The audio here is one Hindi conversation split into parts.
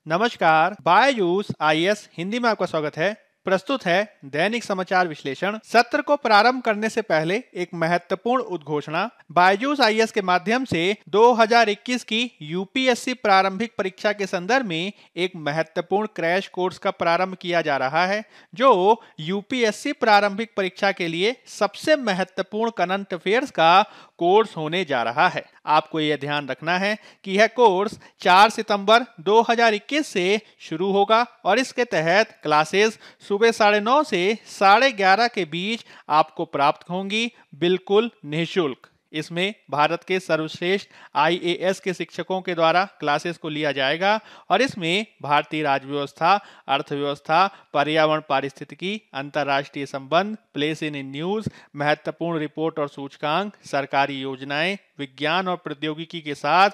नमस्कार, बायजूस आईएएस हिंदी में आपका स्वागत है। प्रस्तुत है दैनिक समाचार विश्लेषण। सत्र को प्रारंभ करने से पहले एक महत्वपूर्ण उद्घोषणा। बायजूस आईएएस के माध्यम से 2021 की यूपीएससी प्रारंभिक परीक्षा के संदर्भ में एक महत्वपूर्ण क्रैश कोर्स का प्रारंभ किया जा रहा है, जो यूपीएससी प्रारंभिक परीक्षा के लिए सबसे महत्वपूर्ण करंट अफेयर्स का कोर्स होने जा रहा है। आपको यह ध्यान रखना है कि यह कोर्स 4 सितंबर 2021 से शुरू होगा और इसके तहत क्लासेस सुबह 9:30 से 11:30 के बीच आपको प्राप्त होंगी, बिल्कुल निःशुल्क। इसमें भारत के सर्वश्रेष्ठ आईएएस के शिक्षकों के द्वारा क्लासेस को लिया जाएगा और इसमें भारतीय राजव्यवस्था, अर्थव्यवस्था, पर्यावरण पारिस्थितिकी, अंतर्राष्ट्रीय संबंध, प्लेस इन न्यूज, महत्वपूर्ण रिपोर्ट और सूचकांक, सरकारी योजनाएं, विज्ञान और प्रौद्योगिकी के साथ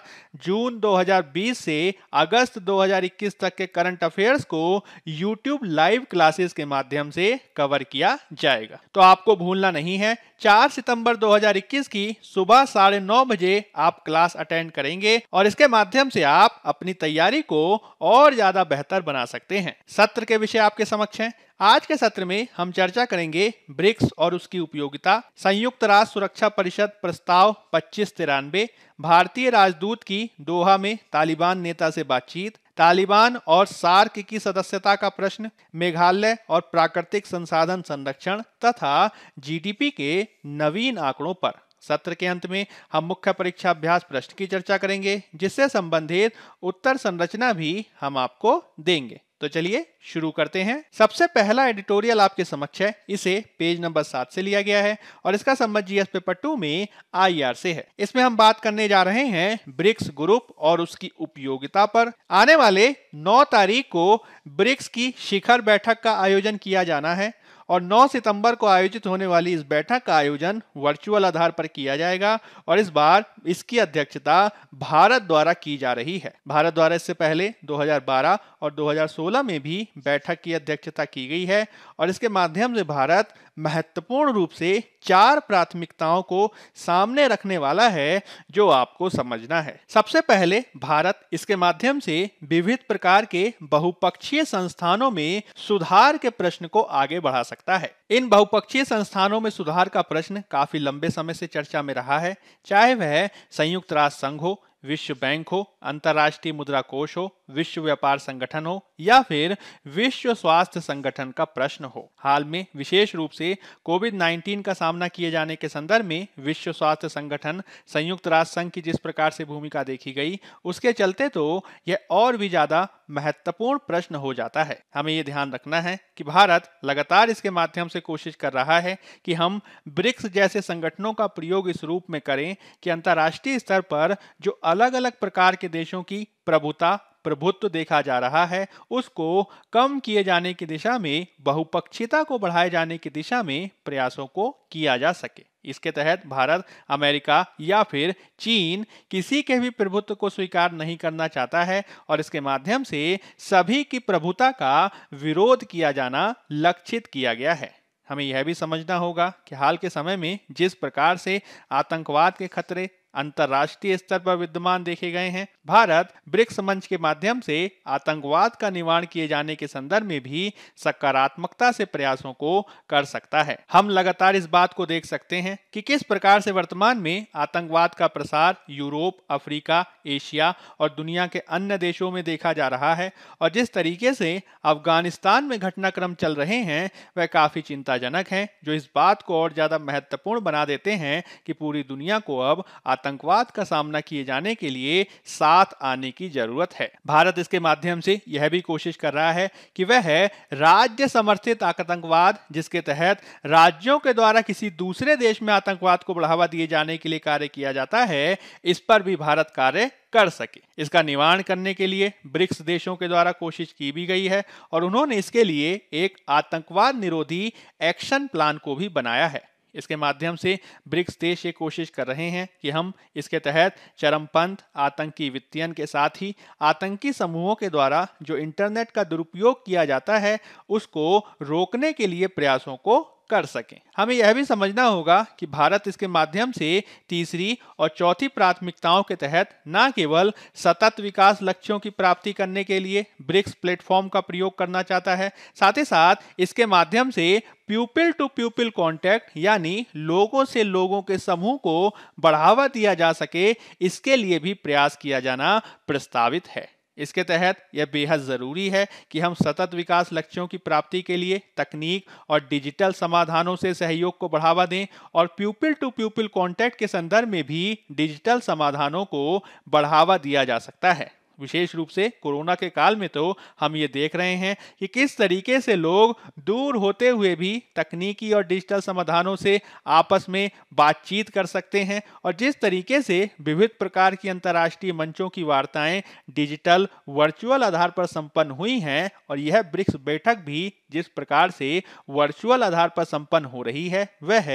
जून 2020 से अगस्त 2021 तक के करंट अफेयर्स को यूट्यूब लाइव क्लासेस के माध्यम से कवर किया जाएगा। तो आपको भूलना नहीं है, 4 सितंबर 2021 की सुबह 9:30 बजे आप क्लास अटेंड करेंगे और इसके माध्यम से आप अपनी तैयारी को और ज्यादा बेहतर बना सकते हैं। सत्र के विषय आपके समक्ष हैं। आज के सत्र में हम चर्चा करेंगे ब्रिक्स और उसकी उपयोगिता, संयुक्त राष्ट्र सुरक्षा परिषद प्रस्ताव 2593, भारतीय राजदूत की दोहा में तालिबान नेता से बातचीत, तालिबान और सार्क की सदस्यता का प्रश्न, मेघालय और प्राकृतिक संसाधन संरक्षण तथा जीडीपी के नवीन आंकड़ों पर। सत्र के अंत में हम मुख्य परीक्षा अभ्यास प्रश्न की चर्चा करेंगे, जिससे संबंधित उत्तर संरचना भी हम आपको देंगे। तो चलिए शुरू करते हैं। सबसे पहला एडिटोरियल आपके समक्ष है। इसे पेज नंबर 7 से लिया गया है और इसका संबंध जीएस पेपर 2 में आईआर से है। इसमें हम बात करने जा रहे हैं ब्रिक्स ग्रुप और उसकी उपयोगिता पर। आने वाले 9 तारीख को ब्रिक्स की शिखर बैठक का आयोजन किया जाना है और 9 सितंबर को आयोजित होने वाली इस बैठक का आयोजन वर्चुअल आधार पर किया जाएगा और इस बार इसकी अध्यक्षता भारत द्वारा की जा रही है। भारत द्वारा इससे पहले 2012 और 2016 में भी बैठक की अध्यक्षता की गई है और इसके माध्यम से भारत महत्वपूर्ण रूप से 4 प्राथमिकताओं को सामने रखने वाला है, जो आपको समझना है। सबसे पहले भारत इसके माध्यम से विविध प्रकार के बहुपक्षीय संस्थानों में सुधार के प्रश्न को आगे बढ़ा सकता है। इन बहुपक्षीय संस्थानों में सुधार का प्रश्न काफी लंबे समय से चर्चा में रहा है, चाहे वह संयुक्त राष्ट्र संघ हो, विश्व बैंक हो, अंतर्राष्ट्रीय मुद्रा कोष हो, विश्व व्यापार संगठन हो या फिर विश्व स्वास्थ्य संगठन का प्रश्न हो। हाल में विशेष रूप से कोविड-19 का सामना किए जाने के संदर्भ में विश्व स्वास्थ्य संगठन, संयुक्त राष्ट्र संघ की जिस प्रकार से भूमिका देखी गई, उसके चलते तो यह और भी ज्यादा महत्वपूर्ण प्रश्न हो जाता है। हमें यह ध्यान रखना है कि भारत लगातार इसके माध्यम से कोशिश कर रहा है कि हम ब्रिक्स जैसे संगठनों का प्रयोग इस रूप में करें कि अंतर्राष्ट्रीय स्तर पर जो अलग अलग प्रकार के देशों की प्रभुत्व देखा जा रहा है, उसको कम किए जाने की दिशा में, बहुपक्षीयता को बढ़ाए जाने की दिशा में प्रयासों को किया जा सके। इसके तहत भारत, अमेरिका या फिर चीन किसी के भी प्रभुत्व को स्वीकार नहीं करना चाहता है और इसके माध्यम से सभी की प्रभुता का विरोध किया जाना लक्षित किया गया है। हमें यह भी समझना होगा कि हाल के समय में जिस प्रकार से आतंकवाद के खतरे अंतर्राष्ट्रीय स्तर पर विद्यमान देखे गए हैं, भारत ब्रिक्स मंच के माध्यम से आतंकवाद का निवारण किए जाने के संदर्भ में भी सकारात्मकता से प्रयासों को कर सकता है। हम लगातार इस बात को देख सकते हैं कि किस प्रकार से वर्तमान में आतंकवाद का प्रसार यूरोप, अफ्रीका, एशिया और दुनिया के अन्य देशों में देखा जा रहा है और जिस तरीके से अफगानिस्तान में घटनाक्रम चल रहे हैं वह काफी चिंताजनक है, जो इस बात को और ज्यादा महत्वपूर्ण बना देते हैं कि पूरी दुनिया को अब आतंकवाद का सामना किए जाने के लिए साथ आने की जरूरत है। भारत इसके माध्यम से यह भी कोशिश कर रहा है कि वह राज्य समर्थित आतंकवाद, जिसके तहत राज्यों के द्वारा किसी दूसरे देश में आतंकवाद को बढ़ावा दिए जाने के लिए कार्य किया जाता है, इस पर भी भारत कार्य कर सके। इसका निवारण करने के लिए ब्रिक्स देशों के द्वारा कोशिश की भी गई है और उन्होंने इसके लिए एक आतंकवाद निरोधी एक्शन प्लान को भी बनाया है। इसके माध्यम से ब्रिक्स देश ये कोशिश कर रहे हैं कि हम इसके तहत चरमपंथ, आतंकी वित्तीयन के साथ ही आतंकी समूहों के द्वारा जो इंटरनेट का दुरुपयोग किया जाता है, उसको रोकने के लिए प्रयासों को कर सकें। हमें यह भी समझना होगा कि भारत इसके माध्यम से तीसरी और चौथी प्राथमिकताओं के तहत न केवल सतत विकास लक्ष्यों की प्राप्ति करने के लिए ब्रिक्स प्लेटफॉर्म का प्रयोग करना चाहता है, साथ ही साथ इसके माध्यम से प्यूपिल टू प्यूपिल कांटेक्ट यानी लोगों से लोगों के समूह को बढ़ावा दिया जा सके, इसके लिए भी प्रयास किया जाना प्रस्तावित है। इसके तहत यह बेहद जरूरी है कि हम सतत विकास लक्ष्यों की प्राप्ति के लिए तकनीक और डिजिटल समाधानों से सहयोग को बढ़ावा दें और प्यूपिल टू प्यूपिल कांटेक्ट के संदर्भ में भी डिजिटल समाधानों को बढ़ावा दिया जा सकता है। विशेष रूप से कोरोना के काल में तो हम ये देख रहे हैं कि किस तरीके से लोग दूर होते हुए भी तकनीकी और डिजिटल समाधानों से आपस में बातचीत कर सकते हैं और जिस तरीके से विविध प्रकार की अंतर्राष्ट्रीय मंचों की वार्ताएं डिजिटल वर्चुअल आधार पर संपन्न हुई हैं और यह ब्रिक्स बैठक भी जिस प्रकार से वर्चुअल आधार पर संपन्न हो रही है वह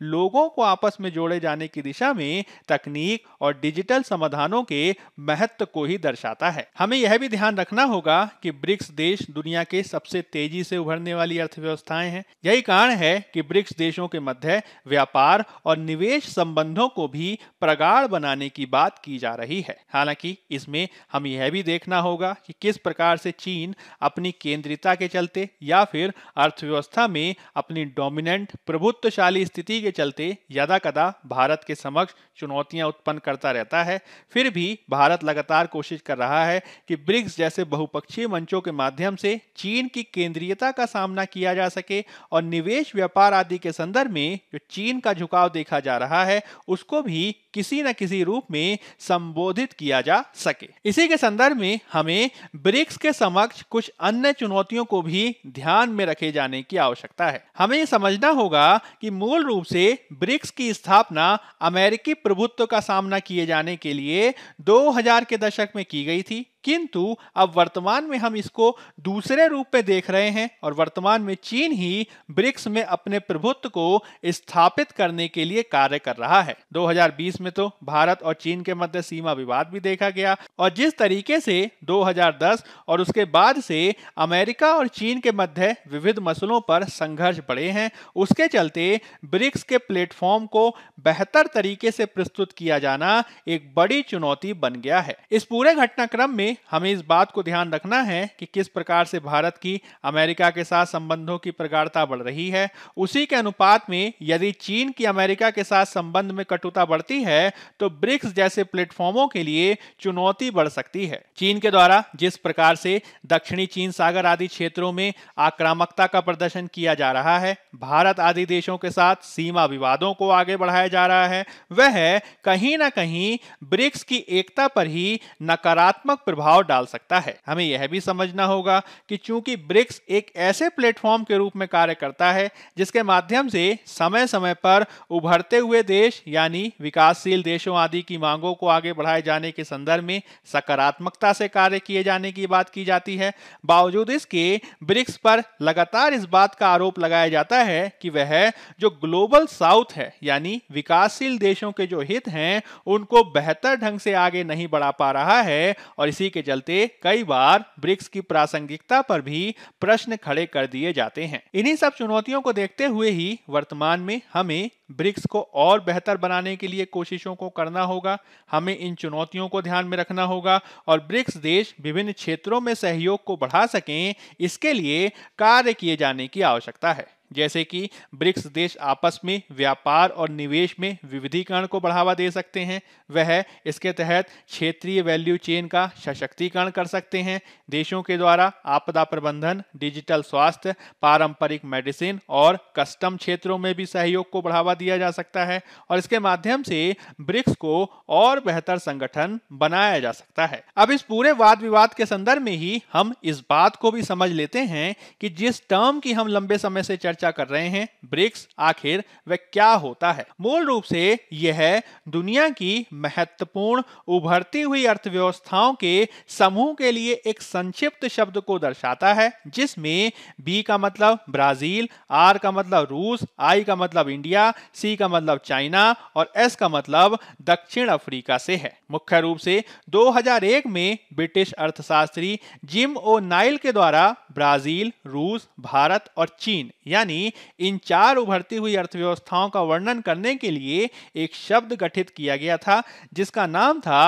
लोगों को आपस में जोड़े जाने की दिशा में तकनीक और डिजिटल समाधानों के महत्व को ही दर्शाता है। हमें यह भी ध्यान रखना होगा कि ब्रिक्स देश दुनिया के सबसे तेजी से उभरने वाली अर्थव्यवस्थाएं हैं। यही कारण है कि ब्रिक्स देशों के मध्य व्यापार और निवेश संबंधों को भी प्रगाढ़ बनाने की बात की जा रही है। हालांकि इसमें हम यह भी देखना होगा कि किस प्रकार से चीन अपनी केंद्रिता के चलते या फिर अर्थव्यवस्था में अपनी डोमिनेंट प्रभुत्वशाली स्थिति के चलते यदाकदा भारत के समक्ष चुनौतियां उत्पन्न करता रहता है। फिर भी भारत लगातार कोशिश कर रहा है कि ब्रिक्स जैसे बहुपक्षीय मंचों के माध्यम से चीन की केंद्रीयता का सामना किया जा सके और निवेश व्यापार आदि के संदर्भ में जो चीन का झुकाव देखा जा रहा है उसको भी किसी न किसी रूप में संबोधित किया जा सके। इसी के संदर्भ में हमें ब्रिक्स के समक्ष कुछ अन्य चुनौतियों को भी ध्यान में रखे जाने की आवश्यकता है। हमें यह समझना होगा कि मूल रूप से ब्रिक्स की स्थापना अमेरिकी प्रभुत्व का सामना किए जाने के लिए 2000 के दशक में की गई थी, किंतु अब वर्तमान में हम इसको दूसरे रूप में देख रहे हैं और वर्तमान में चीन ही ब्रिक्स में अपने प्रभुत्व को स्थापित करने के लिए कार्य कर रहा है। 2020 में तो भारत और चीन के मध्य सीमा विवाद भी देखा गया और जिस तरीके से 2010 और उसके बाद से अमेरिका और चीन के मध्य विविध मसलों पर संघर्ष बढ़े हैं, उसके चलते ब्रिक्स के प्लेटफॉर्म को बेहतर तरीके से प्रस्तुत किया जाना एक बड़ी चुनौती बन गया है। इस पूरे घटनाक्रम में हमें इस बात को ध्यान रखना है कि किस प्रकार से भारत की अमेरिका के साथ संबंधों की प्रगाढ़ता बढ़ रही है, उसी के अनुपात में यदि चीन की अमेरिका के साथ संबंध में कटुता बढ़ती है तो ब्रिक्स जैसे प्लेटफॉर्मों के लिए चुनौती बढ़ सकती है। चीन के द्वारा जिस प्रकार से दक्षिणी चीन सागर आदि क्षेत्रों में आक्रामकता का प्रदर्शन किया जा रहा है, भारत आदि देशों के साथ सीमा विवादों को आगे बढ़ाया जा रहा है, वह कहीं ना कहीं ब्रिक्स की एकता पर ही नकारात्मक प्रभाव डाल सकता है। हमें यह भी समझना होगा कि चूंकि ब्रिक्स एक ऐसे प्लेटफॉर्म के रूप में कार्य करता है जिसके माध्यम से समय समय पर उभरते हुए देश यानी विकासशील देशों आदि की मांगों को आगे बढ़ाए जाने के संदर्भ में सकारात्मकता से कार्य किए जाने की बात की जाती है, बावजूद इसके ब्रिक्स पर लगातार इस बात का आरोप लगाया जाता है कि वह जो ग्लोबल साउथ है यानी विकासशील देशों के जो हित हैं उनको बेहतर ढंग से आगे नहीं बढ़ा पा रहा है और इसी के चलते कई बार ब्रिक्स की प्रासंगिकता पर भी प्रश्न खड़े कर दिए जाते हैं। इन्हीं सब चुनौतियों को देखते हुए ही वर्तमान में हमें ब्रिक्स को और बेहतर बनाने के लिए कोशिशों को करना होगा। हमें इन चुनौतियों को ध्यान में रखना होगा और ब्रिक्स देश विभिन्न क्षेत्रों में सहयोग को बढ़ा सकें, इसके लिए कार्य किए जाने की आवश्यकता है। जैसे कि ब्रिक्स देश आपस में व्यापार और निवेश में विविधीकरण को बढ़ावा दे सकते हैं, वह इसके तहत क्षेत्रीय वैल्यू चेन का सशक्तिकरण कर सकते हैं। देशों के द्वारा आपदा प्रबंधन, डिजिटल स्वास्थ्य, पारंपरिक मेडिसिन और कस्टम क्षेत्रों में भी सहयोग को बढ़ावा दिया जा सकता है और इसके माध्यम से ब्रिक्स को और बेहतर संगठन बनाया जा सकता है। अब इस पूरे वाद विवाद के संदर्भ में ही हम इस बात को भी समझ लेते हैं कि जिस टर्म की हम लंबे समय से चर्चा कर रहे हैं, ब्रिक्स, आखिर वह क्या होता है। मूल रूप से यह दुनिया की महत्वपूर्ण उभरती हुई अर्थव्यवस्थाओं के समूह के लिए एक संक्षिप्त शब्द को दर्शाता है जिसमें बी का मतलब ब्राजील, आर का मतलब रूस, आई का मतलब इंडिया, सी का मतलब चाइना और एस का मतलब दक्षिण अफ्रीका से है। मुख्य रूप से 2001 में ब्रिटिश अर्थशास्त्री जिम ओ नाइल के द्वारा ब्राजील, रूस, भारत और चीन यानी इन 4 उभरती हुई अर्थव्यवस्थाओं का वर्णन करने के लिए एक शब्द गठित किया गया था जिसका नाम था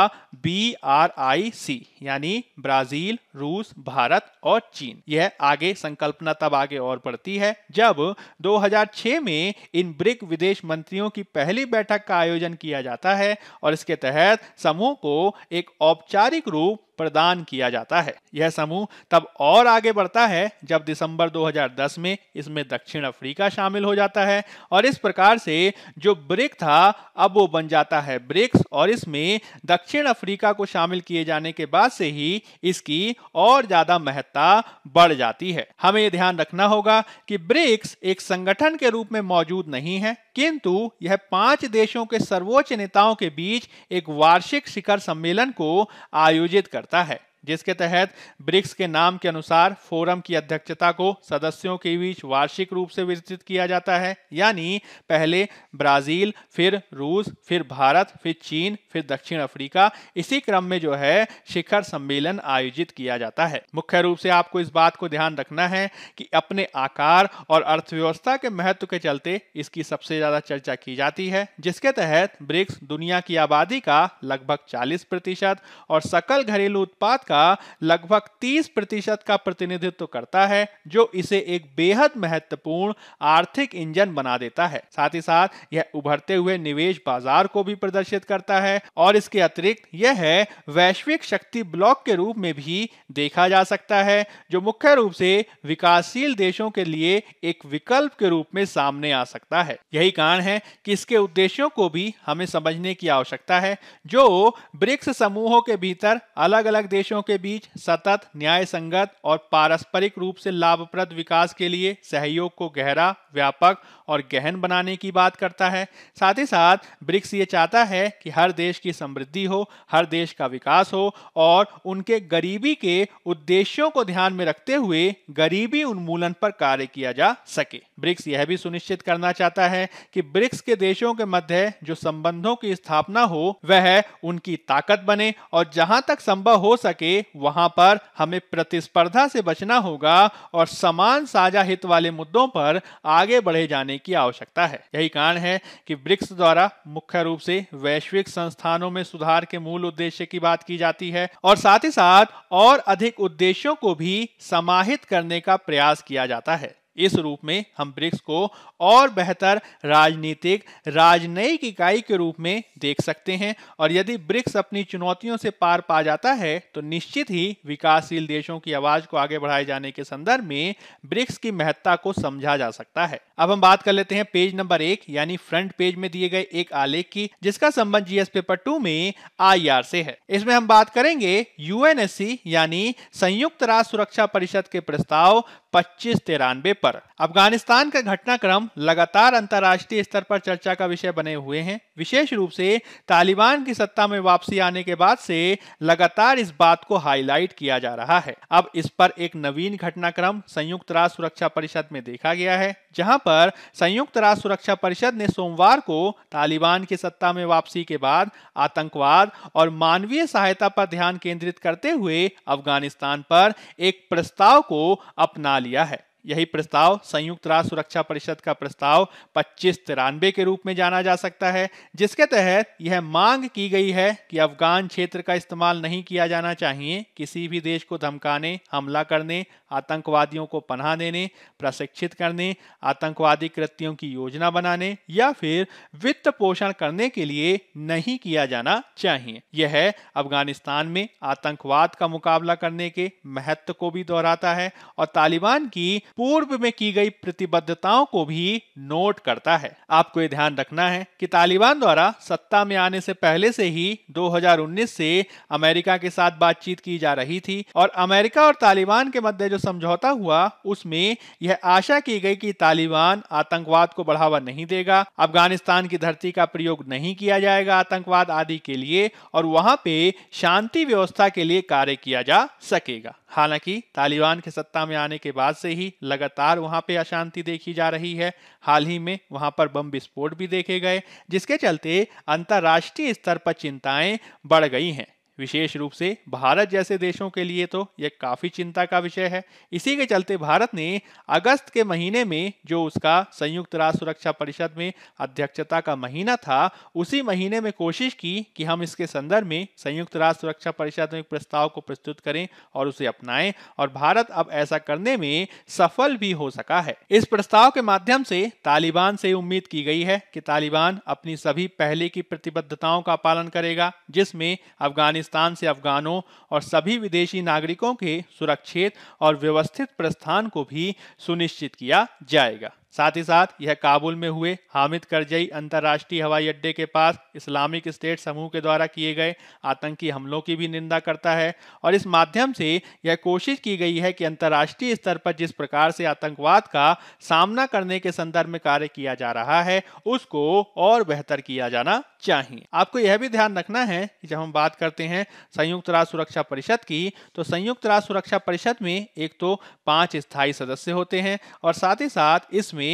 BRIC यानी ब्राजील, रूस, भारत और चीन। यह आगे संकल्पना तब आगे और बढ़ती है जब 2006 में इन ब्रिक विदेश मंत्रियों की पहली बैठक का आयोजन किया जाता है और इसके तहत समूह को एक औपचारिक रूप प्रदान किया जाता है। यह समूह तब और आगे बढ़ता है जब दिसंबर 2010 में इसमें दक्षिण अफ्रीका शामिल हो जाता है और इस प्रकार से जो ब्रिक था अब वो बन जाता है ब्रिक्स और इसमें दक्षिण अफ्रीका को शामिल किए जाने के बाद से ही इसकी और ज्यादा महत्ता बढ़ जाती है। हमें यह ध्यान रखना होगा कि ब्रिक्स एक संगठन के रूप में मौजूद नहीं है किंतु यह 5 देशों के सर्वोच्च नेताओं के बीच एक वार्षिक शिखर सम्मेलन को आयोजित करता है जिसके तहत ब्रिक्स के नाम के अनुसार फोरम की अध्यक्षता को सदस्यों के बीच वार्षिक रूप से वितरित किया जाता है यानी पहले ब्राजील, फिर रूस, फिर भारत, फिर चीन, फिर दक्षिण अफ्रीका, इसी क्रम में जो है शिखर सम्मेलन आयोजित किया जाता है। मुख्य रूप से आपको इस बात को ध्यान रखना है कि अपने आकार और अर्थव्यवस्था के महत्व के चलते इसकी सबसे ज्यादा चर्चा की जाती है जिसके तहत ब्रिक्स दुनिया की आबादी का लगभग 40% और सकल घरेलू उत्पाद का लगभग 30% का प्रतिनिधित्व करता है जो इसे एक बेहद महत्वपूर्ण आर्थिक इंजन बना देता है। साथ ही साथ यह उभरते हुए निवेश बाजार को भी प्रदर्शित करता है और इसके अतिरिक्त यह वैश्विक शक्ति ब्लॉक के रूप में भी देखा जा सकता है जो मुख्य रूप से विकासशील देशों के लिए एक विकल्प के रूप में सामने आ सकता है। यही कारण है कि इसके उद्देश्यों को भी हमें समझने की आवश्यकता है जो ब्रिक्स समूहों के भीतर अलग अलग देशों के बीच सतत, न्याय संगत और पारस्परिक रूप से लाभप्रद विकास के लिए सहयोग को गहरा, व्यापक और गहन बनाने की बात करता है। साथ ही साथ ब्रिक्स ये चाहता है कि हर देश की समृद्धि हो, हर देश का विकास हो और उनके गरीबी के उद्देश्यों को ध्यान में रखते हुए गरीबी उन्मूलन पर कार्य किया जा सके। ब्रिक्स यह भी सुनिश्चित करना चाहता है कि ब्रिक्स के देशों के मध्य जो संबंधों की स्थापना हो वह उनकी ताकत बने और जहां तक संभव हो सके वहां पर हमें प्रतिस्पर्धा से बचना होगा और समान साझा हित वाले मुद्दों पर आगे बढ़े जाने की आवश्यकता है। यही कारण है कि ब्रिक्स द्वारा मुख्य रूप से वैश्विक संस्थानों में सुधार के मूल उद्देश्य की बात की जाती है और साथ ही साथ और अधिक उद्देश्यों को भी समाहित करने का प्रयास किया जाता है। इस रूप में हम ब्रिक्स को और बेहतर राजनीतिक राजनयिक इकाई के रूप में देख सकते हैं और यदि ब्रिक्स अपनी चुनौतियों से पार पा जाता है तो निश्चित ही विकासशील देशों की आवाज को आगे बढ़ाए जाने के संदर्भ में ब्रिक्स की महत्ता को समझा जा सकता है। अब हम बात कर लेते हैं पेज नंबर 1 यानी फ्रंट पेज में दिए गए एक आलेख की जिसका संबंध जीएस पेपर 2 में IR से है। इसमें हम बात करेंगे UNSC यानी संयुक्त राष्ट्र सुरक्षा परिषद के प्रस्ताव 2593 पर। अफगानिस्तान का घटनाक्रम लगातार अंतर्राष्ट्रीय स्तर पर चर्चा का विषय बने हुए हैं। विशेष रूप से तालिबान की सत्ता में वापसी आने के बाद से लगातार इस बात को हाईलाइट किया जा रहा है। अब इस पर एक नवीन घटनाक्रम संयुक्त राष्ट्र सुरक्षा परिषद में देखा गया है जहां पर संयुक्त राष्ट्र सुरक्षा परिषद ने सोमवार को तालिबान की सत्ता में वापसी के बाद आतंकवाद और मानवीय सहायता पर ध्यान केंद्रित करते हुए अफगानिस्तान पर एक प्रस्ताव को अपना लिया है। यही प्रस्ताव संयुक्त राष्ट्र सुरक्षा परिषद का प्रस्ताव 2593 के रूप में जाना जा सकता है जिसके तहत यह मांग की गई है कि अफगान क्षेत्र का इस्तेमाल नहीं किया जाना चाहिए किसी भी देश को धमकाने, हमला करने, आतंकवादियों को पनाह देने, प्रशिक्षित करने, आतंकवादी कृत्यों की योजना बनाने या फिर वित्त पोषण करने के लिए नहीं किया जाना चाहिए। यह अफगानिस्तान में आतंकवाद का मुकाबला करने के महत्व को भी दोहराता है और तालिबान की पूर्व में की गई प्रतिबद्धताओं को भी नोट करता है। आपको यह ध्यान रखना है कि तालिबान द्वारा सत्ता में आने से पहले से ही 2019 से अमेरिका के साथ बातचीत की जा रही थी और अमेरिका और तालिबान के मध्य जो समझौता हुआ उसमें यह आशा की गई कि तालिबान आतंकवाद को बढ़ावा नहीं देगा, अफगानिस्तान की धरती का प्रयोग नहीं किया जाएगा आतंकवाद आदि के लिए और वहां पे शांति व्यवस्था के लिए कार्य किया जा सकेगा। हालांकि तालिबान के सत्ता में आने के बाद से ही लगातार वहां पे अशांति देखी जा रही है। हाल ही में वहां पर बम विस्फोट भी देखे गए जिसके चलते अंतर्राष्ट्रीय स्तर पर चिंताएं बढ़ गई हैं। विशेष रूप से भारत जैसे देशों के लिए तो यह काफी चिंता का विषय है। इसी के चलते भारत ने अगस्त के महीने में, जो उसका संयुक्त राष्ट्र सुरक्षा परिषद में अध्यक्षता का महीना था, उसी महीने में कोशिश की कि हम इसके संदर्भ में संयुक्त राष्ट्र सुरक्षा परिषद में एक प्रस्ताव को प्रस्तुत करें और उसे अपनाएं, और भारत अब ऐसा करने में सफल भी हो सका है। इस प्रस्ताव के माध्यम से तालिबान से उम्मीद की गई है कि तालिबान अपनी सभी पहले की प्रतिबद्धताओं का पालन करेगा, जिसमें अफगानिस्तान से अफगानों और सभी विदेशी नागरिकों के सुरक्षित और व्यवस्थित प्रस्थान को भी सुनिश्चित किया जाएगा। साथ ही साथ यह काबुल में हुए हामिद करजई अंतर्राष्ट्रीय हवाई अड्डे के पास इस्लामिक स्टेट समूह के द्वारा किए गए आतंकी हमलों की भी निंदा करता है, और इस माध्यम से यह कोशिश की गई है कि अंतर्राष्ट्रीय स्तर पर जिस प्रकार से आतंकवाद का सामना करने के संदर्भ में कार्य किया जा रहा है, उसको और बेहतर किया जाना चाहिए। आपको यह भी ध्यान रखना है कि जब हम बात करते हैं संयुक्त राष्ट्र सुरक्षा परिषद की, तो संयुक्त राष्ट्र सुरक्षा परिषद में एक तो 5 स्थायी सदस्य होते हैं और साथ ही साथ इसमें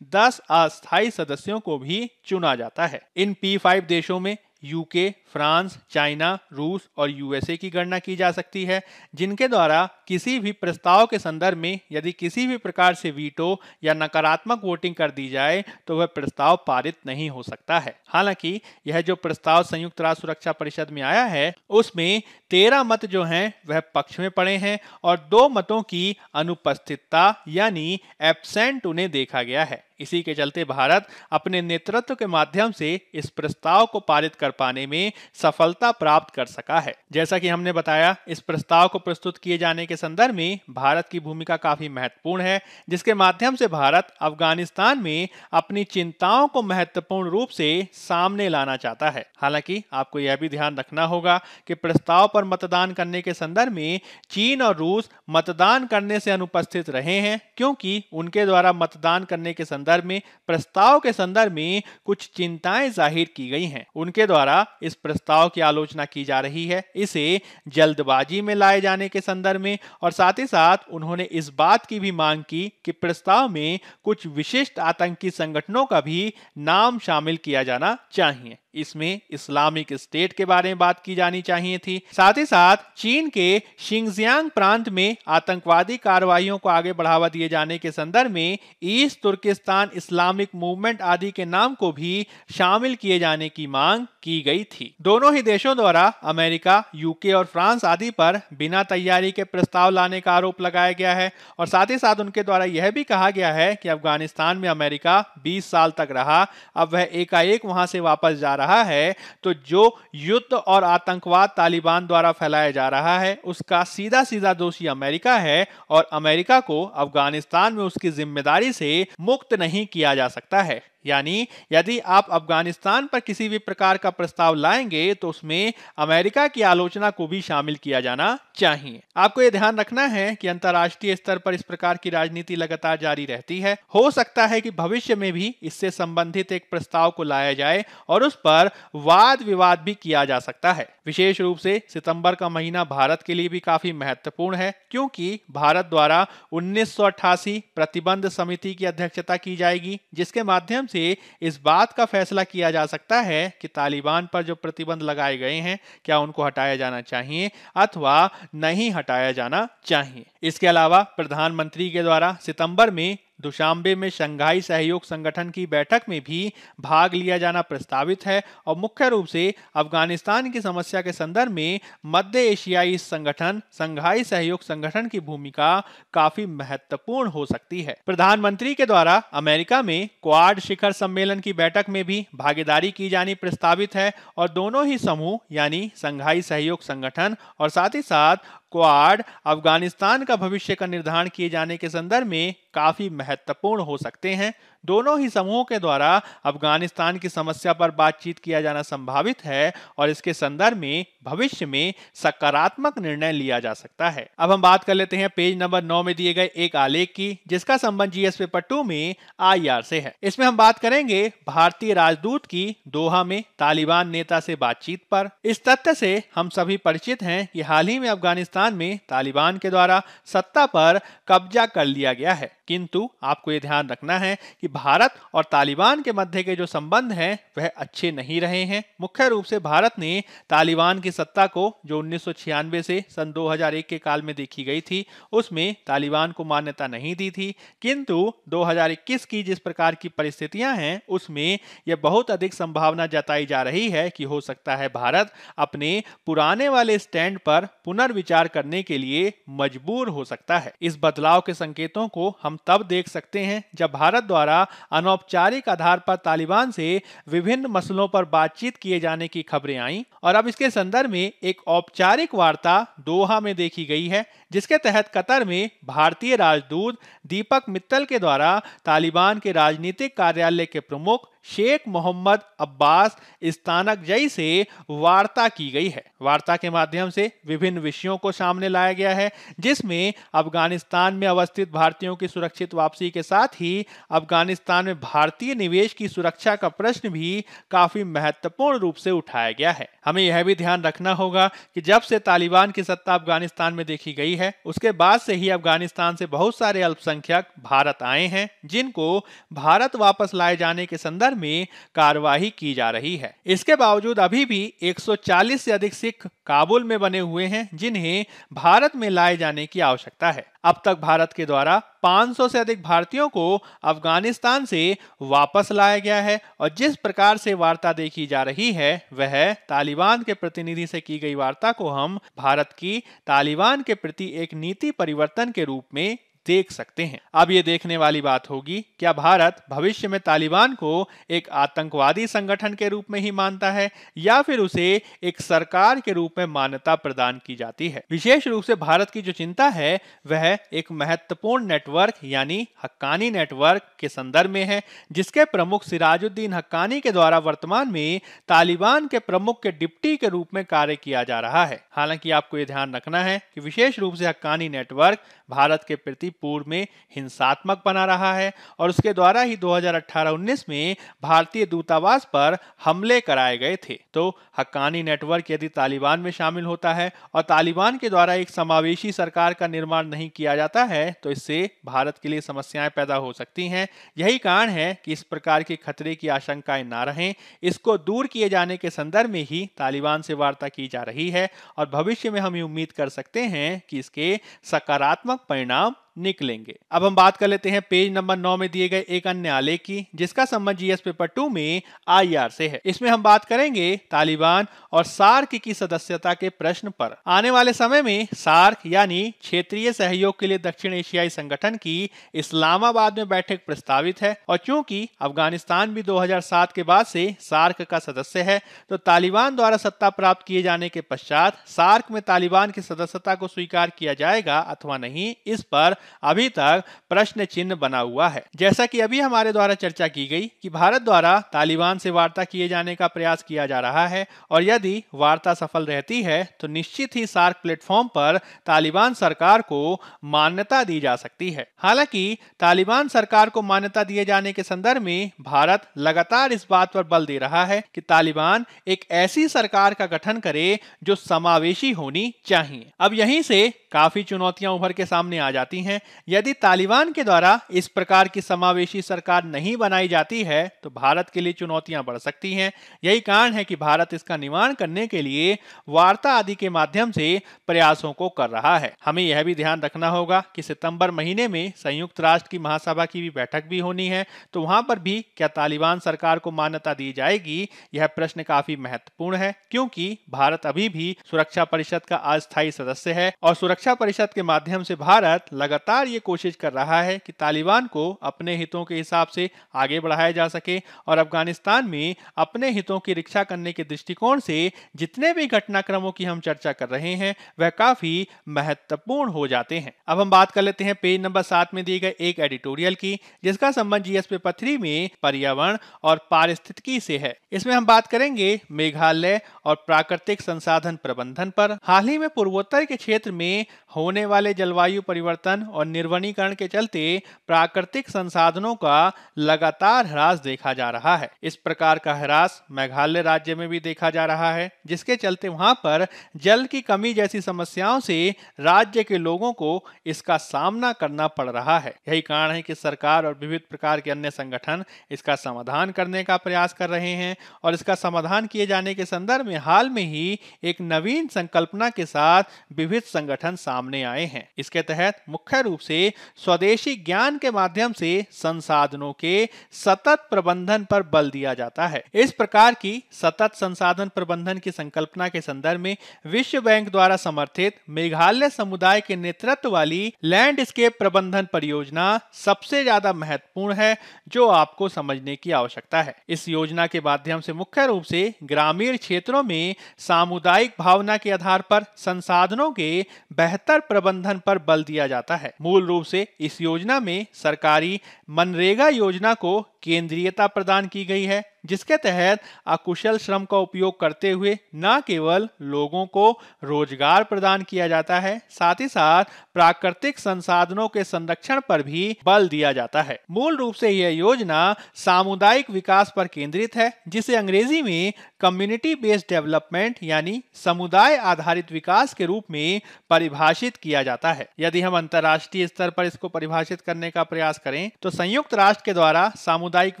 10 अस्थायी सदस्यों को भी चुना जाता है। इन P5 देशों में यूके, फ्रांस, चाइना, रूस और यूएसए की गणना की जा सकती है, जिनके द्वारा किसी भी प्रस्ताव के संदर्भ में यदि किसी भी प्रकार से वीटो या नकारात्मक वोटिंग कर दी जाए तो वह प्रस्ताव पारित नहीं हो सकता है। हालांकि यह जो प्रस्ताव संयुक्त राष्ट्र सुरक्षा परिषद में आया है, उसमें 13 मत जो हैं वह पक्ष में पड़े हैं और 2 मतों की अनुपस्थितता यानी एब्सेंट उन्हें देखा गया है। इसी के चलते भारत अपने नेतृत्व के माध्यम से इस प्रस्ताव को पारित कर पाने में सफलता प्राप्त कर सका है। जैसा कि हमने बताया, इस प्रस्ताव को प्रस्तुत किए जाने के संदर्भ में भारत की भूमिका काफी महत्वपूर्ण है, जिसके माध्यम से भारत अफगानिस्तान में अपनी चिंताओं को महत्वपूर्ण रूप से सामने लाना चाहता है। हालांकि आपको यह भी ध्यान रखना होगा कि प्रस्ताव पर मतदान करने के संदर्भ में चीन और रूस मतदान करने से अनुपस्थित रहे हैं, क्योंकि उनके द्वारा मतदान करने के संदर्भ में प्रस्ताव के संदर्भ में कुछ चिंताएं जाहिर की गई हैं। उनके द्वारा इस प्रस्ताव की आलोचना की जा रही है, इसे जल्दबाजी में लाए जाने के संदर्भ में, और साथ ही साथ उन्होंने इस बात की भी मांग की कि प्रस्ताव में कुछ विशिष्ट आतंकी संगठनों का भी नाम शामिल किया जाना चाहिए। इसमें इस्लामिक स्टेट के बारे में बात की जानी चाहिए थी। साथ ही साथ चीन के शिंगजियांग प्रांत में आतंकवादी कार्रवाइयों को आगे बढ़ावा दिए जाने के संदर्भ में ईस्ट तुर्किस्तान इस्लामिक मूवमेंट आदि के नाम को भी शामिल किए जाने की मांग की गई थी। दोनों ही देशों द्वारा अमेरिका, यूके और फ्रांस आदि पर बिना तैयारी के प्रस्ताव लाने का आरोप लगाया गया है, और साथ ही साथ उनके द्वारा यह भी कहा गया है कि अफगानिस्तान में अमेरिका 20 साल तक रहा, अब वह एकाएक वहां से वापस जा रहा है, तो जो युद्ध और आतंकवाद तालिबान द्वारा फैलाया जा रहा है उसका सीधा सीधा दोषी अमेरिका है, और अमेरिका को अफगानिस्तान में उसकी जिम्मेदारी से मुक्त नहीं किया जा सकता है। यानी यदि आप अफगानिस्तान पर किसी भी प्रकार का प्रस्ताव लाएंगे तो उसमें अमेरिका की आलोचना को भी शामिल किया जाना चाहिए। आपको यह ध्यान रखना है कि अंतर्राष्ट्रीय स्तर पर इस प्रकार की राजनीति लगातार जारी रहती है। हो सकता है कि भविष्य में भी इससे संबंधित एक प्रस्ताव को लाया जाए और उस पर वाद विवाद भी किया जा सकता है। विशेष रूप से सितंबर का महीना भारत के लिए भी काफी महत्वपूर्ण है, क्योंकि भारत द्वारा 1988 प्रतिबंध समिति की अध्यक्षता की जाएगी, जिसके माध्यम से इस बात का फैसला किया जा सकता है कि तालिबान पर जो प्रतिबंध लगाए गए हैं क्या उनको हटाया जाना चाहिए अथवा नहीं हटाया जाना चाहिए। इसके अलावा प्रधानमंत्री के द्वारा सितंबर में दुशांबे में शंघाई सहयोग संगठन की बैठक में भी भाग लिया जाना प्रस्तावित है, और मुख्य रूप से अफगानिस्तान की समस्या के संदर्भ में मध्य एशियाई संगठन शंघाई सहयोग संगठन की भूमिका काफी महत्वपूर्ण हो सकती है। प्रधानमंत्री के द्वारा अमेरिका में क्वाड शिखर सम्मेलन की बैठक में भी भागीदारी की जानी प्रस्तावित है, और दोनों ही समूह यानी शंघाई सहयोग संगठन और साथ ही साथ क्वाड अफगानिस्तान का भविष्य का निर्धारण किए जाने के संदर्भ में काफी महत्वपूर्ण हो सकते हैं। दोनों ही समूहों के द्वारा अफगानिस्तान की समस्या पर बातचीत किया जाना संभावित है, और इसके संदर्भ में भविष्य में सकारात्मक निर्णय लिया जा सकता है। अब हम बात कर लेते हैं पेज नंबर 9 में दिए गए एक आलेख की, जिसका संबंध जीएस पेपर 2 में IR से है। इसमें हम बात करेंगे भारतीय राजदूत की दोहा में तालिबान नेता से बातचीत पर। इस तथ्य से हम सभी परिचित हैं कि हाल ही में अफगानिस्तान में तालिबान के द्वारा सत्ता पर कब्जा कर लिया गया है, किंतु आपको ये ध्यान रखना है कि भारत और तालिबान के मध्य के जो संबंध हैं वह अच्छे नहीं रहे हैं। मुख्य रूप से भारत ने तालिबान की सत्ता को, जो 1996 से सन 2001 के काल में देखी गई थी, उसमें तालिबान को मान्यता नहीं दी थी। किंतु 2021 की जिस प्रकार की परिस्थितियां हैं उसमें यह बहुत अधिक संभावना जताई जा रही है कि हो सकता है भारत अपने पुराने वाले स्टैंड पर पुनर्विचार करने के लिए मजबूर हो सकता है। इस बदलाव के संकेतों को हम तब देख सकते हैं जब भारत द्वारा अनौपचारिक आधार पर तालिबान से विभिन्न मसलों पर बातचीत किए जाने की खबरें आईं और अब इसके संदर्भ में एक औपचारिक वार्ता दोहा में देखी गई है, जिसके तहत कतर में भारतीय राजदूत दीपक मित्तल के द्वारा तालिबान के राजनीतिक कार्यालय के प्रमुख शेख मोहम्मद अब्बास इस्तानकजई से वार्ता की गई है। वार्ता के माध्यम से विभिन्न विषयों को सामने लाया गया है, जिसमें अफगानिस्तान में अवस्थित भारतीयों की सुरक्षित वापसी के साथ ही अफगानिस्तान में भारतीय निवेश की सुरक्षा का प्रश्न भी काफी महत्वपूर्ण रूप से उठाया गया है। हमें यह भी ध्यान रखना होगा कि जब से तालिबान की सत्ता अफगानिस्तान में देखी गई है, उसके बाद से ही अफगानिस्तान से बहुत सारे अल्पसंख्यक भारत आए हैं, जिनको भारत वापस लाए जाने के संदर्भ में कार्यवाही की जा रही है। इसके बावजूद अभी भी 140 से अधिक सिख काबुल में बने हुए हैं, जिन्हें भारत में लाए जाने की आवश्यकता है। अब तक भारत के द्वारा 500 से अधिक भारतीयों को अफगानिस्तान से वापस लाया गया है और जिस प्रकार से वार्ता देखी जा रही है वह तालिबान के प्रतिनिधि से की गई वार्ता को हम भारत की तालिबान के प्रति एक नीति परिवर्तन के रूप में देख सकते हैं। अब ये देखने वाली बात होगी, क्या भारत भविष्य में तालिबान को एक आतंकवादी संगठन के रूप में ही मानता है या फिर उसे एक सरकार के रूप में मान्यता प्रदान की जाती है। विशेष रूप से भारत की जो चिंता है वह एक महत्वपूर्ण नेटवर्क यानी हक्कानी नेटवर्क के संदर्भ में है, जिसके प्रमुख सिराजुद्दीन हक्कानी के द्वारा वर्तमान में तालिबान के प्रमुख के डिप्टी के रूप में कार्य किया जा रहा है। हालांकि आपको यह ध्यान रखना है कि विशेष रूप से हक्कानी नेटवर्क भारत के प्रति पूर्व में हिंसात्मक बना रहा है और उसके द्वारा ही 2018-19 में भारतीय दूतावास पर हमले कराए गए थे। तो हक्कानी नेटवर्क यदि तालिबान में शामिल होता है और तालिबान के द्वारा एक समावेशी सरकार का निर्माण नहीं किया जाता है तो इससे भारत के लिए समस्याएं पैदा हो सकती हैं। यही कारण है कि इस प्रकार के खतरे की आशंकाएं ना रहें, इसको दूर किए जाने के संदर्भ में ही तालिबान से वार्ता की जा रही है और भविष्य में हम ये उम्मीद कर सकते हैं कि इसके सकारात्मक परिणाम निकलेंगे। अब हम बात कर लेते हैं पेज नंबर 9 में दिए गए एक अन्य आलेख की, जिसका संबंध जीएस पेपर 2 में आईआर से है। इसमें हम बात करेंगे तालिबान और सार्क की सदस्यता के प्रश्न पर। आने वाले समय में सार्क यानी क्षेत्रीय सहयोग के लिए दक्षिण एशियाई संगठन की इस्लामाबाद में बैठक प्रस्तावित है और चूंकि अफगानिस्तान भी 2007 के बाद से सार्क का सदस्य है, तो तालिबान द्वारा सत्ता प्राप्त किए जाने के पश्चात सार्क में तालिबान की सदस्यता को स्वीकार किया जाएगा अथवा नहीं, इस पर अभी तक प्रश्न चिन्ह बना हुआ है। जैसा कि अभी हमारे द्वारा चर्चा की गई कि भारत द्वारा तालिबान से वार्ता किए जाने का प्रयास किया जा रहा है और यदि वार्ता सफल रहती है तो निश्चित ही सार्क प्लेटफॉर्म पर तालिबान सरकार को मान्यता दी जा सकती है। हालांकि तालिबान सरकार को मान्यता दिए जाने के संदर्भ में भारत लगातार इस बात पर बल दे रहा है कि तालिबान एक ऐसी सरकार का गठन करे जो समावेशी होनी चाहिए। अब यहीं से काफी चुनौतियां उभर के सामने आ जाती हैं। यदि तालिबान के द्वारा इस प्रकार की समावेशी सरकार नहीं बनाई जाती है तो भारत के लिए चुनौतियां बढ़ सकती हैं। यही कारण है कि भारत इसका निवारण करने के लिए वार्ता आदि के माध्यम से प्रयासों को कर रहा है। हमें यह भी ध्यान रखना होगा कि सितंबर महीने में संयुक्त राष्ट्र की महासभा की भी बैठक भी होनी है, तो वहां पर भी क्या तालिबान सरकार को मान्यता दी जाएगी, यह प्रश्न काफी महत्वपूर्ण है, क्योंकि भारत अभी भी सुरक्षा परिषद का अस्थायी सदस्य है और सुरक्षा परिषद के माध्यम से भारत लगातार ये कोशिश कर रहा है कि तालिबान को अपने हितों के हिसाब से आगे बढ़ाया जा सके और अफगानिस्तान में अपने हितों की रक्षा करने के दृष्टिकोण से जितने भी घटनाक्रमों की हम चर्चा कर रहे हैं वह काफी महत्वपूर्ण हो जाते हैं। अब हम बात कर लेते हैं पेज नंबर 7 में दिए गए एक एडिटोरियल की, जिसका संबंध जीएस पेपर 3 में पर्यावरण और पारिस्थितिकी से है। इसमें हम बात करेंगे मेघालय और प्राकृतिक संसाधन प्रबंधन पर। हाल ही में पूर्वोत्तर के क्षेत्र में होने वाले जलवायु परिवर्तन और निर्वनीकरण के चलते प्राकृतिक संसाधनों का लगातार ह्रास देखा जा रहा है। इस प्रकार का ह्रास मेघालय राज्य में भी देखा जा रहा है, जिसके चलते वहां पर जल की कमी जैसी समस्याओं से राज्य के लोगों को इसका सामना करना पड़ रहा है। यही कारण है कि सरकार और विविध प्रकार के अन्य संगठन इसका समाधान करने का प्रयास कर रहे हैं और इसका समाधान किए जाने के संदर्भ में हाल में ही एक नवीन संकल्पना के साथ विविध संगठन सामने आए हैं। इसके तहत मुख्य रूप से स्वदेशी ज्ञान के माध्यम से संसाधनों के सतत प्रबंधन पर बल दिया जाता है। इस प्रकार की सतत संसाधन प्रबंधन की संकल्पना के संदर्भ में विश्व बैंक द्वारा समर्थित मेघालय समुदाय के नेतृत्व वाली लैंडस्केप प्रबंधन परियोजना सबसे ज्यादा महत्वपूर्ण है, जो आपको समझने की आवश्यकता है। इस योजना के माध्यम से मुख्य रूप से ग्रामीण क्षेत्रों में सामुदायिक भावना के आधार पर संसाधनों के बेहतर प्रबंधन पर बल दिया जाता है। मूल रूप से इस योजना में सरकारी मनरेगा योजना को केंद्रीयता प्रदान की गई है, जिसके तहत अकुशल श्रम का उपयोग करते हुए न केवल लोगों को रोजगार प्रदान किया जाता है, साथ ही साथ प्राकृतिक संसाधनों के संरक्षण पर भी बल दिया जाता है। मूल रूप से यह योजना सामुदायिक विकास पर केंद्रित है, जिसे अंग्रेजी में कम्युनिटी बेस्ड डेवलपमेंट यानी समुदाय आधारित विकास के रूप में परिभाषित किया जाता है। यदि हम अंतर्राष्ट्रीय स्तर पर इसको परिभाषित करने का प्रयास करें तो संयुक्त राष्ट्र के द्वारा सामुदायिक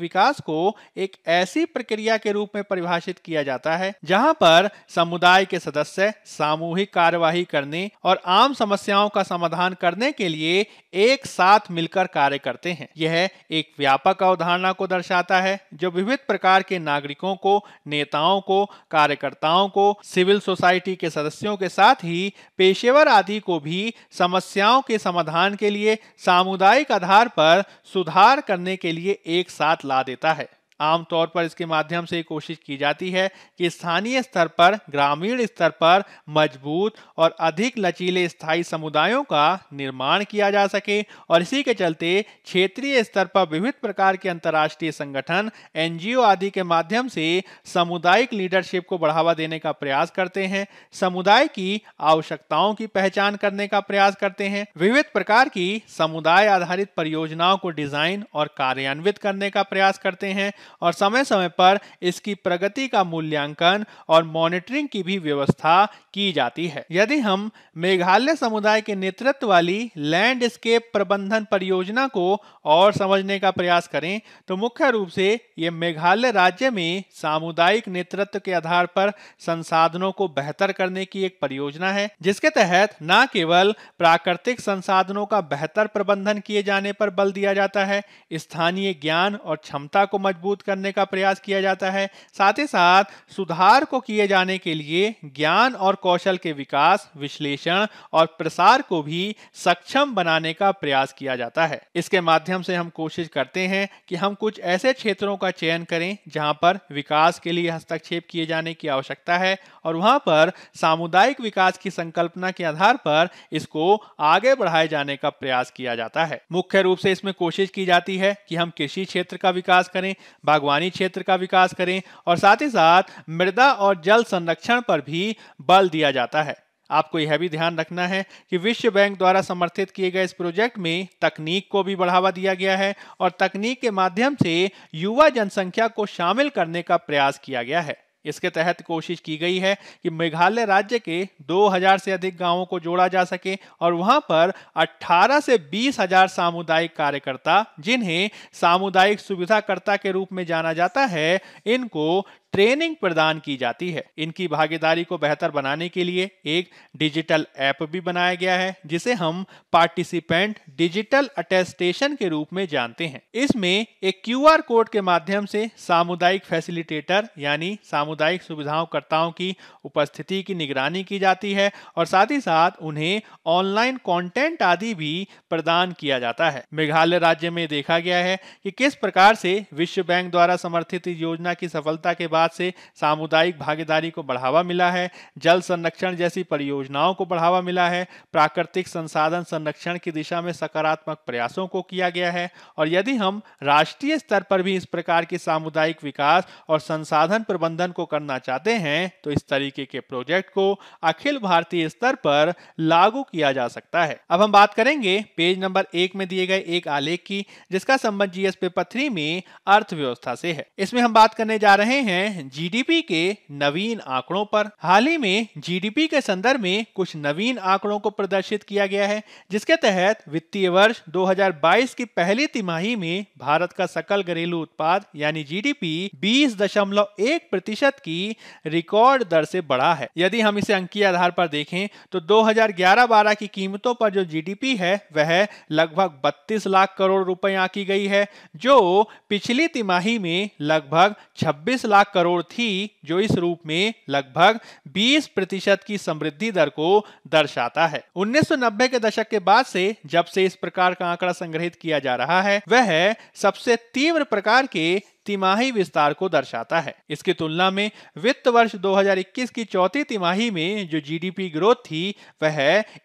विकास को एक ऐसी प्रक्रिया के रूप में परिभाषित किया जाता है जहां पर समुदाय के सदस्य सामूहिक कार्यवाही करने और आम समस्याओं का समाधान करने के लिए एक साथ मिलकर कार्य करते हैं। यह एक व्यापक अवधारणा को दर्शाता है जो विविध प्रकार के नागरिकों को, नेताओं को, कार्यकर्ताओं को, सिविल सोसाइटी के सदस्यों के साथ ही पेशेवर आदि को भी समस्याओं के समाधान के लिए सामुदायिक आधार पर सुधार करने के लिए एक साथ ला देता है। आमतौर पर इसके माध्यम से कोशिश की जाती है कि स्थानीय स्तर पर, ग्रामीण स्तर पर मजबूत और अधिक लचीले स्थायी समुदायों का निर्माण किया जा सके और इसी के चलते क्षेत्रीय स्तर पर विविध प्रकार के अंतर्राष्ट्रीय संगठन, एनजीओ आदि के माध्यम से सामुदायिक लीडरशिप को बढ़ावा देने का प्रयास करते हैं, समुदाय की आवश्यकताओं की पहचान करने का प्रयास करते हैं, विविध प्रकार की समुदाय आधारित परियोजनाओं को डिजाइन और कार्यान्वित करने का प्रयास करते हैं और समय समय पर इसकी प्रगति का मूल्यांकन और मॉनिटरिंग की भी व्यवस्था की जाती है। यदि हम मेघालय समुदाय के नेतृत्व वाली लैंडस्केप प्रबंधन परियोजना को और समझने का प्रयास करें तो मुख्य रूप से ये मेघालय राज्य में सामुदायिक नेतृत्व के आधार पर संसाधनों को बेहतर करने की एक परियोजना है, जिसके तहत न केवल प्राकृतिक संसाधनों का बेहतर प्रबंधन किए जाने पर बल दिया जाता है, स्थानीय ज्ञान और क्षमता को मजबूत करने का प्रयास किया जाता है, साथ ही साथ सुधार को किए जाने के लिए ज्ञान और कौशल के विकास, विश्लेषण और प्रसार को भी सक्षम बनाने का प्रयास किया जाता है। इसके माध्यम से हम कोशिश करते हैं कि हम कुछ ऐसे क्षेत्रों का चयन करें जहां पर विकास के लिए हस्तक्षेप किए जाने की आवश्यकता है और वहां पर सामुदायिक विकास की संकल्पना के आधार पर इसको आगे बढ़ाए जाने का प्रयास किया जाता है। मुख्य रूप से इसमें कोशिश की जाती है कि हम कृषि क्षेत्र का विकास करें, बागवानी क्षेत्र का विकास करें और साथ ही साथ मृदा और जल संरक्षण पर भी बल दिया जाता है। आपको यह भी ध्यान रखना है कि विश्व बैंक द्वारा समर्थित किए गए इस प्रोजेक्ट में तकनीक को भी बढ़ावा दिया गया है और तकनीक के माध्यम से युवा जनसंख्या को शामिल करने का प्रयास किया गया है। इसके तहत कोशिश की गई है कि मेघालय राज्य के 2000 से अधिक गांवों को जोड़ा जा सके और वहां पर 18 से 20,000 सामुदायिक कार्यकर्ता, जिन्हें सामुदायिक सुविधाकर्ता के रूप में जाना जाता है, इनको ट्रेनिंग प्रदान की जाती है। इनकी भागीदारी को बेहतर बनाने के लिए एक डिजिटल ऐप भी बनाया गया है, जिसे हम पार्टिसिपेंट डिजिटल अटेस्टेशन के रूप में जानते हैं। इसमें एक QR कोड के माध्यम से सामुदायिक फैसिलिटेटर यानी सामुदायिक सुविधाकर्ताओं की उपस्थिति की निगरानी की जाती है और साथ ही साथ उन्हें ऑनलाइन कंटेंट आदि भी प्रदान किया जाता है। मेघालय राज्य में देखा गया है कि किस प्रकार से विश्व बैंक द्वारा समर्थित इस योजना की सफलता के बाद बाद से सामुदायिक भागीदारी को बढ़ावा मिला है, जल संरक्षण जैसी परियोजनाओं को बढ़ावा मिला है, प्राकृतिक संसाधन संरक्षण की दिशा में सकारात्मक प्रयासों को किया गया है। और यदि हम राष्ट्रीय स्तर पर भी इस प्रकार की सामुदायिक विकास और संसाधन प्रबंधन को करना चाहते हैं तो इस तरीके के प्रोजेक्ट को अखिल भारतीय स्तर पर लागू किया जा सकता है। अब हम बात करेंगे पेज नंबर 1 में दिए गए एक आलेख की, जिसका संबंध जीएस पेपर 3 में अर्थव्यवस्था से है। इसमें हम बात करने जा रहे हैं जीडीपी के नवीन आंकड़ों पर। हाल ही में जीडीपी के संदर्भ में कुछ नवीन आंकड़ों को प्रदर्शित किया गया है, जिसके तहत वित्तीय वर्ष 2022 की पहली तिमाही में भारत का सकल घरेलू उत्पाद यानी जीडीपी 20.1% की रिकॉर्ड दर से बढ़ा है। यदि हम इसे अंकीय आधार पर देखें तो 2011-12 की कीमतों पर जो जीडीपी है वह लगभग 32 लाख करोड़ रुपए आंकी गई है, जो पिछली तिमाही में लगभग 26 लाख करोड़ थी, जो इस रूप में लगभग 20% की समृद्धि दर को दर्शाता है। 1990 के दशक के बाद से जब से इस प्रकार का आंकड़ा संग्रहित किया जा रहा है वह सबसे तीव्र प्रकार के तिमाही विस्तार को दर्शाता है। इसकी तुलना में वित्त वर्ष 2021 की चौथी तिमाही में जो जीडीपी ग्रोथ थी वह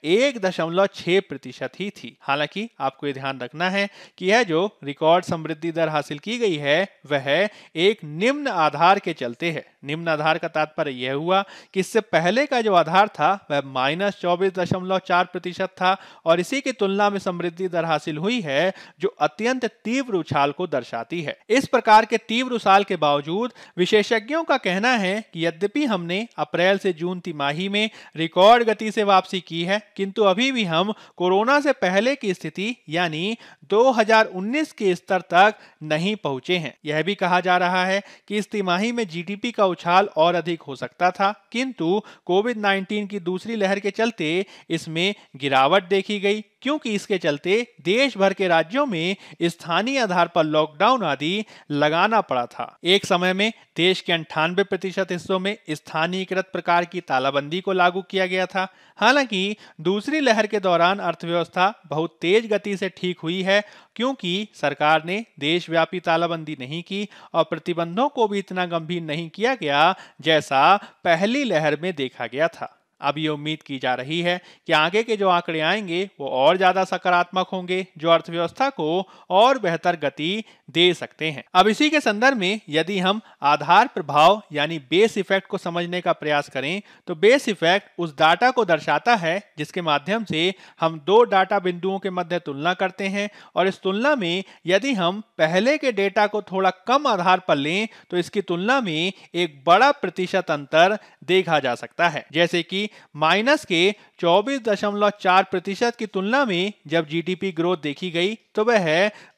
1.6% ही थी। हालांकि आपको ये ध्यान रखना है कि यह जो रिकॉर्ड समृद्धि दर हासिल की गई है वह एक निम्न आधार के चलते है। निम्न आधार का तात्पर्य यह हुआ कि इससे पहले का जो आधार था वह -24.4% था और इसी की तुलना में समृद्धि दर हासिल हुई है जो अत्यंत तीव्र उछाल को दर्शाती है। इस प्रकार के तीव्र उछाल के बावजूद विशेषज्ञों का कहना है कि यद्यपि हमने अप्रैल से जून तिमाही में रिकॉर्ड गति से वापसी की है, किंतु अभी भी हम कोरोना से पहले की स्थिति यानी 2019 के स्तर तक नहीं पहुंचे हैं। यह भी कहा जा रहा है कि इस तिमाही में जीडीपी का उछाल और अधिक हो सकता था, किंतु कोविड-19 की दूसरी लहर के चलते इसमें गिरावट देखी गई, क्योंकि इसके चलते देश भर के राज्यों में स्थानीय आधार पर लॉकडाउन आदि लगाना पड़ा था। एक समय में देश के 98% हिस्सों में स्थानीयकृत प्रकार की तालाबंदी को लागू किया गया था। हालांकि दूसरी लहर के दौरान अर्थव्यवस्था बहुत तेज गति से ठीक हुई है, क्योंकि सरकार ने देशव्यापी तालाबंदी नहीं की और प्रतिबंधों को भी इतना गंभीर नहीं किया गया जैसा पहली लहर में देखा गया था। अब ये उम्मीद की जा रही है कि आगे के जो आंकड़े आएंगे वो और ज्यादा सकारात्मक होंगे, जो अर्थव्यवस्था को और बेहतर गति दे सकते हैं। अब इसी के संदर्भ में यदि हम आधार प्रभाव यानी बेस इफेक्ट को समझने का प्रयास करें तो बेस इफेक्ट उस डाटा को दर्शाता है जिसके माध्यम से हम दो डाटा बिंदुओं के मध्य तुलना करते हैं, और इस तुलना में यदि हम पहले के डेटा को थोड़ा कम आधार पर लें तो इसकी तुलना में एक बड़ा प्रतिशत अंतर देखा जा सकता है। जैसे कि माइनस के 24.4% की तुलना में जब जीडीपी ग्रोथ देखी गई तो वह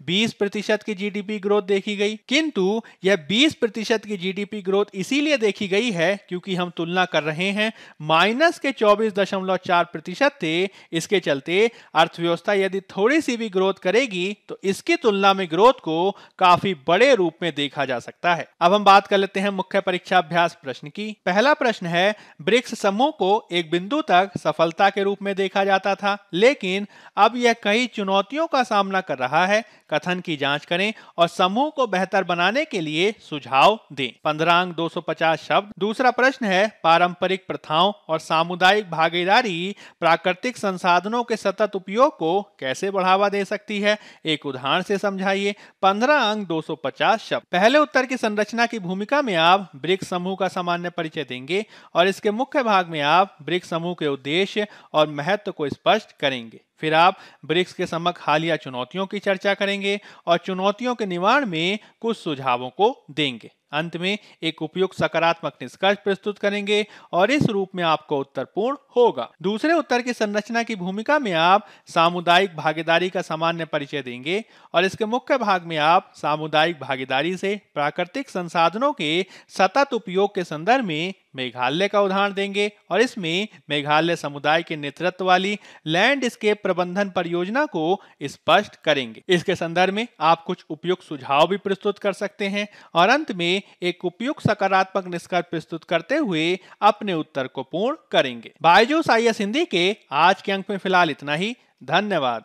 20% की जीडीपी ग्रोथ देखी गई, किंतु यह 20% की जीडीपी ग्रोथ इसीलिए देखी गई है क्योंकि हम तुलना कर रहे हैं माइनस के 24.4% थे। इसके चलते अर्थव्यवस्था यदि थोड़ी सी भी ग्रोथ करेगी तो इसकी तुलना में ग्रोथ को काफी बड़े रूप में देखा जा सकता है। अब हम बात कर लेते हैं मुख्य परीक्षा अभ्यास प्रश्न की। पहला प्रश्न है, ब्रिक्स समूह को एक बिंदु तक सफलता के रूप में देखा जाता था, लेकिन अब यह कई चुनौतियों का सामना कर रहा है। कथन की जांच करें और समूह को बेहतर बनाने के लिए सुझाव दें। 15 अंक 250 शब्द। दूसरा प्रश्न है, पारंपरिक प्रथाओं और सामुदायिक भागीदारी प्राकृतिक संसाधनों के सतत उपयोग को कैसे बढ़ावा दे सकती है, एक उदाहरण से समझाइए। 15 अंक 250 शब्द। पहले उत्तर की संरचना की भूमिका में आप ब्रिक्स समूह का सामान्य परिचय देंगे और इसके मुख्य भाग में आप ब्रिक्स समूह के उद्देश्य और महत्व को स्पष्ट करेंगे। फिर आप ब्रिक्स के सम्मुख हालिया चुनौतियों की चर्चा करेंगे और चुनौतियों के निवारण में कुछ सुझावों को देंगे। अंत में एक उपयुक्त सकारात्मक निष्कर्ष प्रस्तुत करेंगे और इस रूप में आपका उत्तर पूर्ण होगा। दूसरे उत्तर की संरचना की भूमिका में आप सामुदायिक भागीदारी का सामान्य परिचय देंगे और इसके मुख्य भाग में आप सामुदायिक भागीदारी से प्राकृतिक संसाधनों के सतत उपयोग के संदर्भ में मेघालय का उदाहरण देंगे और इसमें मेघालय समुदाय के नेतृत्व वाली लैंडस्केप प्रबंधन परियोजना को स्पष्ट करेंगे। इसके संदर्भ में आप कुछ उपयुक्त सुझाव भी प्रस्तुत कर सकते हैं और अंत में एक उपयुक्त सकारात्मक निष्कर्ष प्रस्तुत करते हुए अपने उत्तर को पूर्ण करेंगे। बायजूस आईएएस हिंदी के आज के अंक में फिलहाल इतना ही। धन्यवाद।